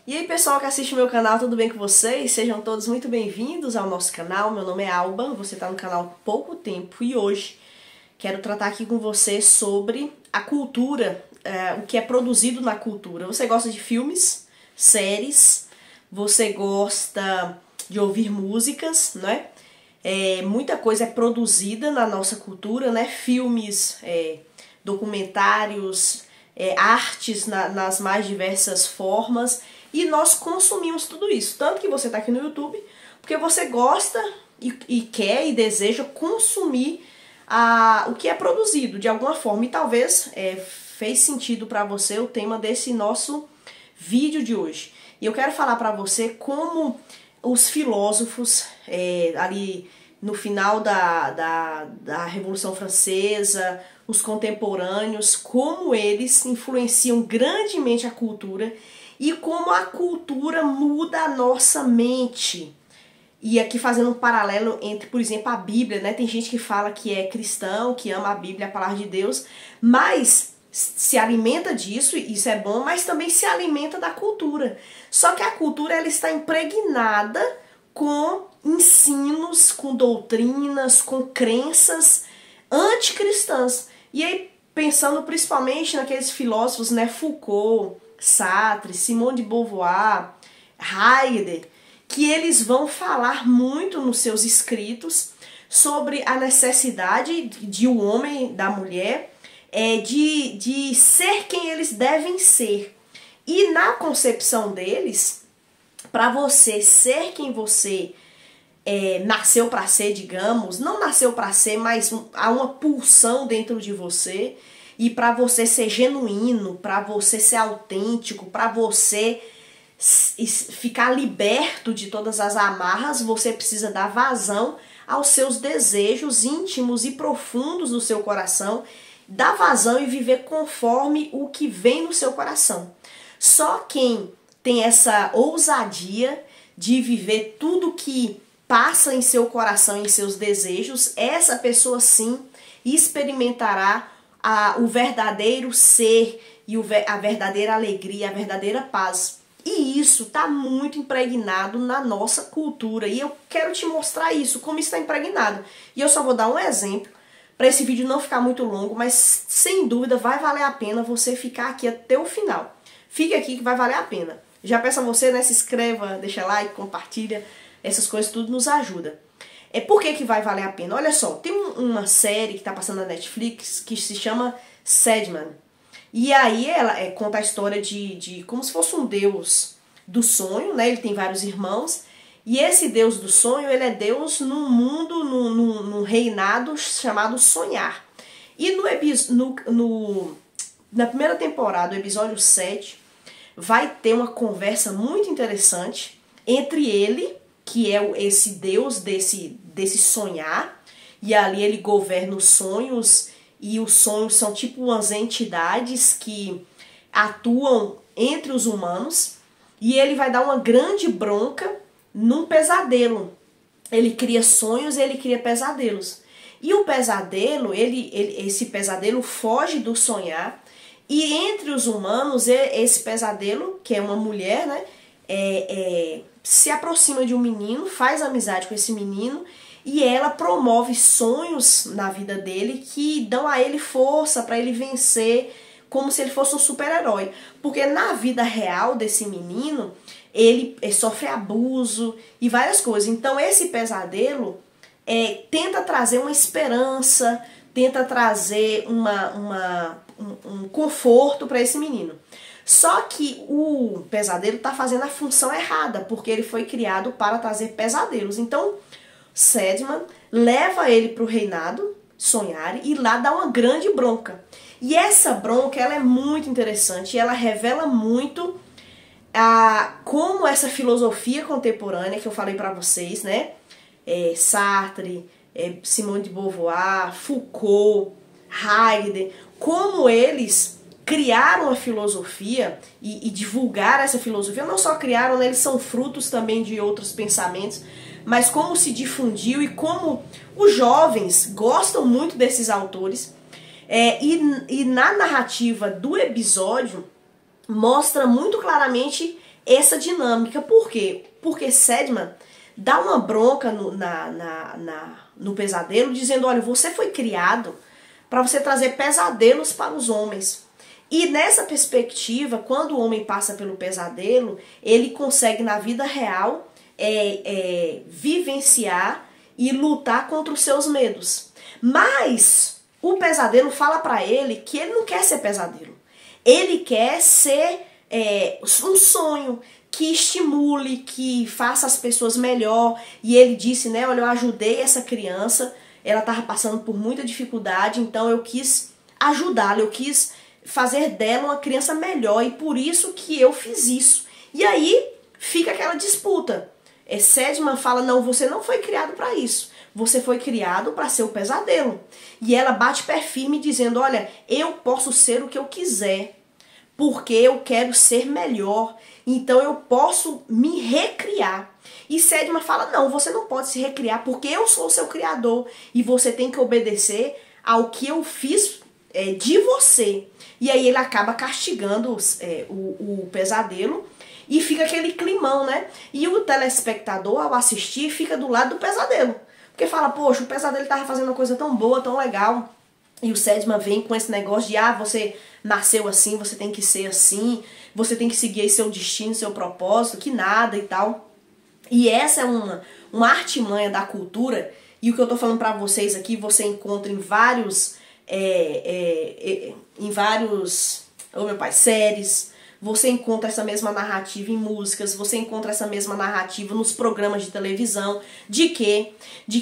E aí pessoal que assiste o meu canal, tudo bem com vocês? Sejam todos muito bem-vindos ao nosso canal. Meu nome é Alba, você está no canal há pouco tempo e hoje quero tratar aqui com você sobre a cultura, o que é produzido na cultura. Você gosta de filmes, séries, você gosta de ouvir músicas, né? Muita coisa é produzida na nossa cultura, né? Filmes, documentários, artes nas mais diversas formas. E nós consumimos tudo isso. Tanto que você está aqui no YouTube, porque você gosta e quer e deseja consumir o que é produzido de alguma forma. E talvez fez sentido para você o tema desse nosso vídeo de hoje. E eu quero falar para você como os filósofos ali no final da Revolução Francesa, os contemporâneos, como eles influenciam grandemente a cultura e como a cultura muda a nossa mente. E aqui fazendo um paralelo entre, por exemplo, a Bíblia, né? Tem gente que fala que é cristão, que ama a Bíblia, a palavra de Deus, mas se alimenta disso, isso é bom, mas também se alimenta da cultura. Só que a cultura ela está impregnada com ensinos, com doutrinas, com crenças anticristãs. E aí, pensando principalmente naqueles filósofos, né? Foucault, Sartre, Simone de Beauvoir, Heidegger, que eles vão falar muito nos seus escritos sobre a necessidade de o homem, da mulher, de ser quem eles devem ser. E na concepção deles, para você ser quem você nasceu para ser, digamos, não nasceu para ser, mas há uma pulsão dentro de você. E para você ser genuíno, para você ser autêntico, para você ficar liberto de todas as amarras, você precisa dar vazão aos seus desejos íntimos e profundos do seu coração, dar vazão e viver conforme o que vem no seu coração. Só quem tem essa ousadia de viver tudo que passa em seu coração, em seus desejos, essa pessoa sim experimentará o verdadeiro ser e a verdadeira alegria, a verdadeira paz. E isso está muito impregnado na nossa cultura. E eu quero te mostrar isso, como está impregnado. E eu só vou dar um exemplo, para esse vídeo não ficar muito longo, mas sem dúvida vai valer a pena você ficar aqui até o final. Fique aqui que vai valer a pena. Já peço a você, né, se inscreva, deixa like, compartilha, essas coisas tudo nos ajuda. Por que vai valer a pena? Olha só, tem uma série que está passando na Netflix que se chama Sandman. E aí ela conta a história de como se fosse um deus do sonho, né? Ele tem vários irmãos. E esse deus do sonho, ele é deus num mundo, num reinado chamado Sonhar. E na primeira temporada, o episódio 7, vai ter uma conversa muito interessante entre ele, que é esse deus desse sonhar, e ali ele governa os sonhos, e os sonhos são tipo umas entidades que atuam entre os humanos, e ele vai dar uma grande bronca num pesadelo. Ele cria sonhos e ele cria pesadelos. E o pesadelo, esse pesadelo foge do sonhar, e entre os humanos, esse pesadelo, que é uma mulher, né, se aproxima de um menino, faz amizade com esse menino e ela promove sonhos na vida dele que dão a ele força para ele vencer, como se ele fosse um super-herói. Porque na vida real desse menino, ele sofre abuso e várias coisas. Então esse pesadelo tenta trazer uma esperança, tenta trazer um conforto para esse menino. Só que o pesadelo está fazendo a função errada, porque ele foi criado para trazer pesadelos. Então, Sandman leva ele para o reinado Sonhar e lá dá uma grande bronca. E essa bronca ela é muito interessante e ela revela muito como essa filosofia contemporânea que eu falei para vocês, né? Sartre, Simone de Beauvoir, Foucault, Heidegger, como eles criaram a filosofia e divulgaram essa filosofia. Não só criaram, né, eles são frutos também de outros pensamentos, mas como se difundiu e como os jovens gostam muito desses autores. E na narrativa do episódio mostra muito claramente essa dinâmica. Por quê? Porque Sedman dá uma bronca no pesadelo, dizendo, olha, você foi criado para você trazer pesadelos para os homens. E nessa perspectiva, quando o homem passa pelo pesadelo, ele consegue na vida real vivenciar e lutar contra os seus medos. Mas o pesadelo fala para ele que ele não quer ser pesadelo. Ele quer ser um sonho que estimule, que faça as pessoas melhor. E ele disse, né, olha, eu ajudei essa criança, ela estava passando por muita dificuldade, então eu quis ajudá-la, eu quis fazer dela uma criança melhor, e por isso que eu fiz isso. E aí fica aquela disputa. Sedman fala, não, você não foi criado para isso. Você foi criado para ser o pesadelo. E ela bate pé firme dizendo, olha, eu posso ser o que eu quiser, porque eu quero ser melhor. Então eu posso me recriar. E Sedman fala, não, você não pode se recriar, porque eu sou o seu criador. E você tem que obedecer ao que eu fiz de você. E aí ele acaba castigando o pesadelo. E fica aquele climão, né? E o telespectador, ao assistir, fica do lado do pesadelo. Porque fala, poxa, o pesadelo estava fazendo uma coisa tão boa, tão legal. E o Sedman vem com esse negócio de, você nasceu assim, você tem que ser assim, você tem que seguir aí seu destino, seu propósito, que nada e tal. E essa é uma artimanha da cultura. E o que eu tô falando pra vocês aqui, você encontra em vários séries. Você encontra essa mesma narrativa em músicas, você encontra essa mesma narrativa nos programas de televisão. De que,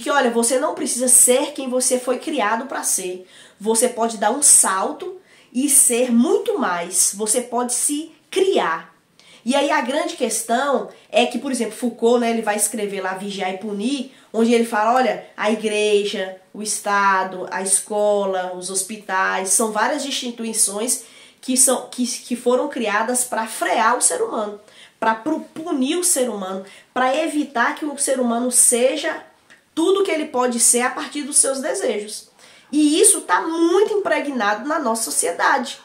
olha, você não precisa ser quem você foi criado para ser. Você pode dar um salto e ser muito mais. Você pode se criar. E aí a grande questão é que, por exemplo, Foucault, né, ele vai escrever lá Vigiar e Punir, onde ele fala, olha, a igreja, o Estado, a escola, os hospitais, são várias instituições que foram criadas para frear o ser humano, para punir o ser humano, para evitar que o ser humano seja tudo que ele pode ser a partir dos seus desejos. E isso está muito impregnado na nossa sociedade.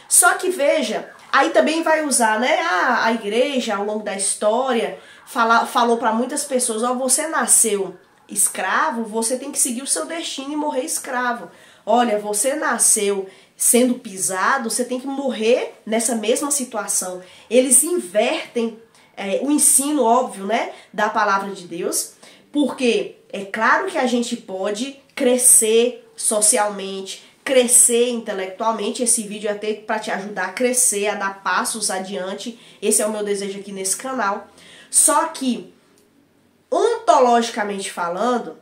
Só que veja, aí também vai usar, né, a igreja ao longo da história falou para muitas pessoas, você nasceu escravo, você tem que seguir o seu destino e morrer escravo. Olha, você nasceu sendo pisado, você tem que morrer nessa mesma situação. Eles invertem o ensino, óbvio, né, da palavra de Deus, porque é claro que a gente pode crescer socialmente, crescer intelectualmente. Esse vídeo é até para te ajudar a crescer, a dar passos adiante. Esse é o meu desejo aqui nesse canal. Só que, ontologicamente falando,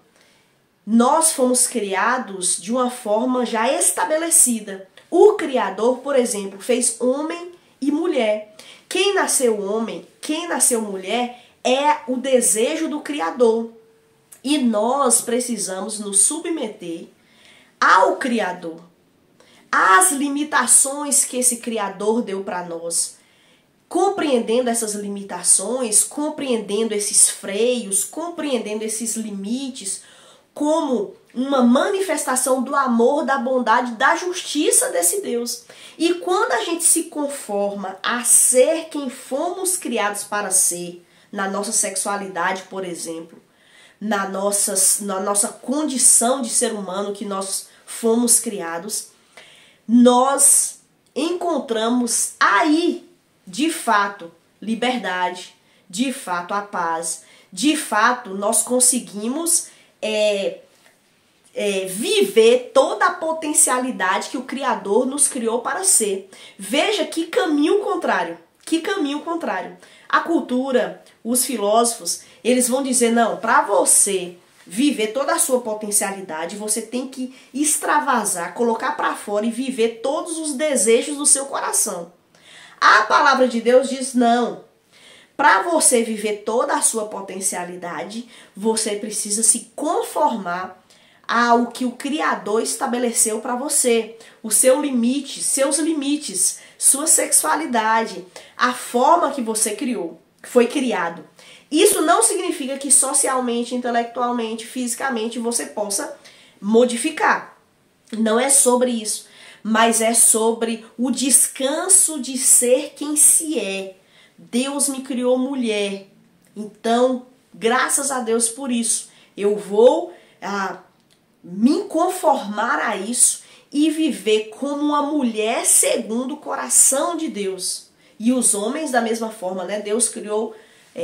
nós fomos criados de uma forma já estabelecida. O Criador, por exemplo, fez homem e mulher. Quem nasceu homem, quem nasceu mulher, é o desejo do Criador. E nós precisamos nos submeter ao Criador, às limitações que esse Criador deu para nós. Compreendendo essas limitações, compreendendo esses freios, compreendendo esses limites, como uma manifestação do amor, da bondade, da justiça desse Deus. E quando a gente se conforma a ser quem fomos criados para ser, na nossa sexualidade, por exemplo, na nossa condição de ser humano que nós fomos criados, nós encontramos aí, de fato, liberdade, de fato, a paz, de fato, nós conseguimos viver toda a potencialidade que o Criador nos criou para ser. Veja que caminho contrário, que caminho contrário. A cultura, os filósofos, eles vão dizer, não, para você viver toda a sua potencialidade, você tem que extravasar, colocar para fora e viver todos os desejos do seu coração. A palavra de Deus diz, não, para você viver toda a sua potencialidade, você precisa se conformar ao que o Criador estabeleceu para você. O seu limite, seus limites, sua sexualidade, a forma que você foi criado. Isso não significa que socialmente, intelectualmente, fisicamente você possa modificar. Não é sobre isso, mas é sobre o descanso de ser quem se é, Deus me criou mulher. Então, graças a Deus por isso. Eu vou me conformar a isso e viver como uma mulher segundo o coração de Deus. E os homens da mesma forma, né? Deus criou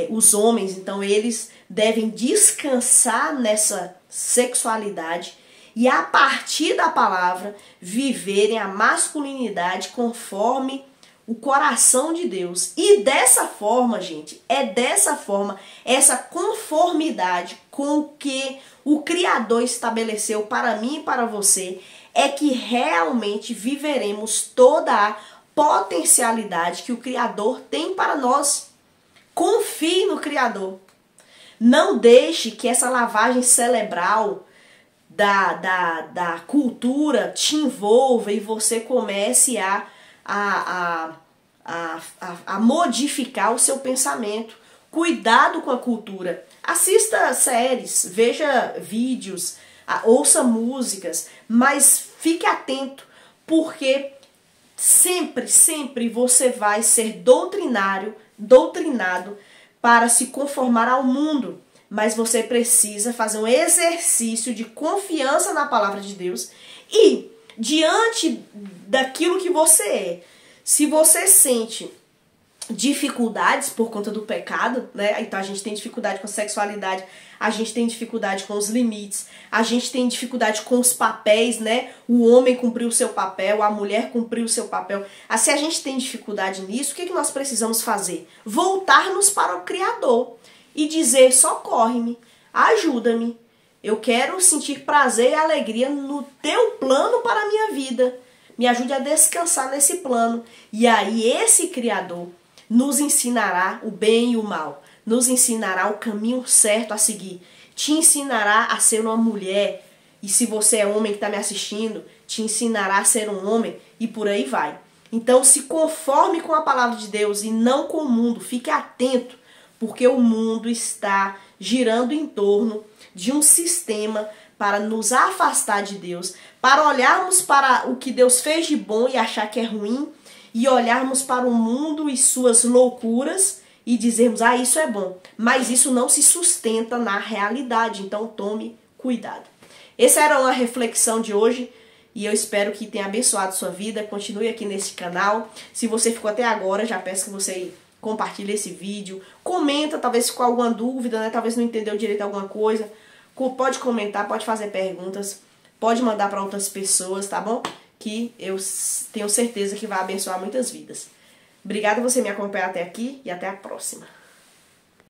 os homens, então eles devem descansar nessa sexualidade e a partir da palavra viverem a masculinidade conforme o coração de Deus. E dessa forma, gente, essa conformidade com o que o Criador estabeleceu para mim e para você, é que realmente viveremos toda a potencialidade que o Criador tem para nós. Confie no Criador. Não deixe que essa lavagem cerebral da cultura te envolva e você comece a modificar o seu pensamento. Cuidado com a cultura. Assista séries, veja vídeos, ouça músicas, mas fique atento, porque sempre você vai ser doutrinado para se conformar ao mundo. Mas você precisa fazer um exercício de confiança na palavra de Deus e diante daquilo que você é. Se você sente dificuldades por conta do pecado, né? Então a gente tem dificuldade com a sexualidade, a gente tem dificuldade com os limites, a gente tem dificuldade com os papéis, né? O homem cumpriu o seu papel, a mulher cumpriu o seu papel. Se a gente tem dificuldade nisso, o que nós precisamos fazer? Voltar-nos para o Criador e dizer: socorre-me, ajuda-me. Eu quero sentir prazer e alegria no teu plano para a minha vida. Me ajude a descansar nesse plano. E aí esse Criador nos ensinará o bem e o mal. Nos ensinará o caminho certo a seguir. Te ensinará a ser uma mulher. E se você é homem que está me assistindo, te ensinará a ser um homem. E por aí vai. Então se conforme com a palavra de Deus e não com o mundo. Fique atento, porque o mundo está girando em torno de um sistema para nos afastar de Deus, para olharmos para o que Deus fez de bom e achar que é ruim, e olharmos para o mundo e suas loucuras e dizermos: isso é bom, mas isso não se sustenta na realidade, então tome cuidado. Essa era uma reflexão de hoje e eu espero que tenha abençoado sua vida. Continue aqui nesse canal. Se você ficou até agora, já peço que você compartilhe esse vídeo, comenta, talvez ficou alguma dúvida, né? Talvez não entendeu direito alguma coisa. Pode comentar, pode fazer perguntas, pode mandar para outras pessoas, tá bom? Que eu tenho certeza que vai abençoar muitas vidas. Obrigada por você me acompanhar até aqui e até a próxima.